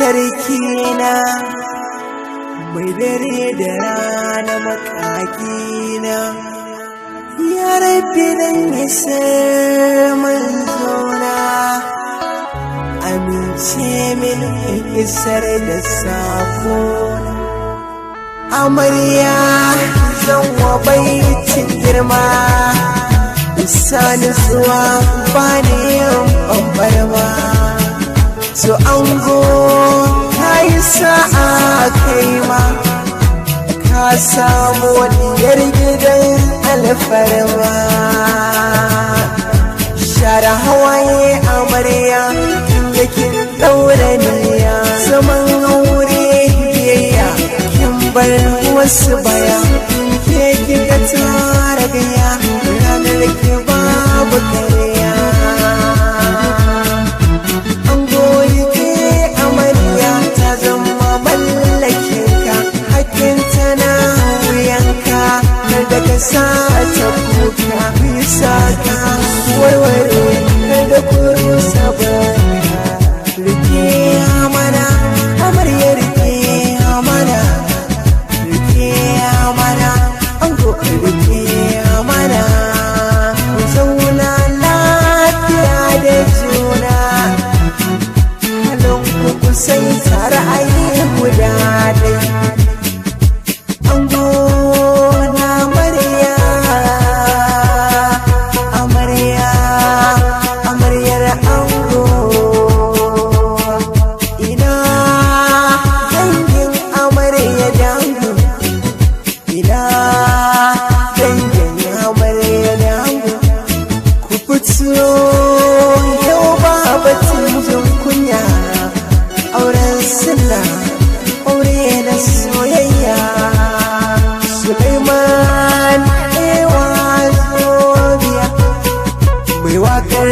sarki na mai dare da rana makakina ya rabbi dan isar manzona amince min isar da sakona amarya zan wa baitin girma isa nutsuwa ba ne yin ɓamɓarma so ango ka yi sa'a kai ma ka samu diyar gidan alfarma share hawaye amarya yakin daura niyya zaman aure biyayya kin bar wasu baya ke kika tara gaya ranar ki babu kariya an goyi ke amarya ta zama mallakin ka hakkin tana wuyanka kar da ka sa ta kuka bisa ka warware kar da kurusa barka rike amana amarya rike amana rike amana ango rike amana ku zauna lafiya da juna halin ku kusan tare a yi guda dai ango na amarya amarya amaryar ango ina dangin amarya dango ina dangin amarya dango ku fito yau ba batun jin kunya auren suna aure na soyayya Suleiman ewa zobiya mai wakar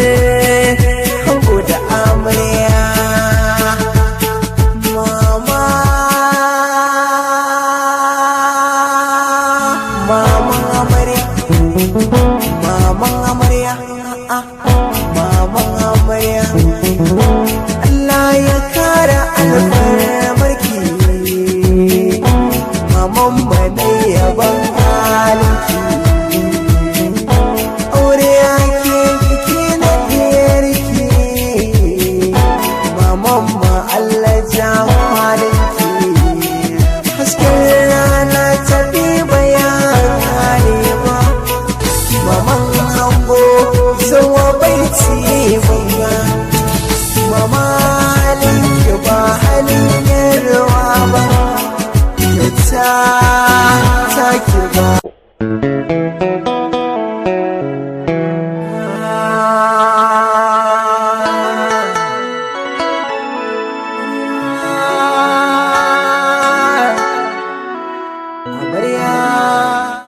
hango da amarya maman amarya maman amarya maman amarya Allah ya kara alfarmarki maman bane yaban halinki aure ake biki na ɗiyarki maman ma Allah ja halinki hasken rana ta bi bayan ba maman hango zawa baiti bamba mama halinki ba halin yarwa ba kyauta ta ki ba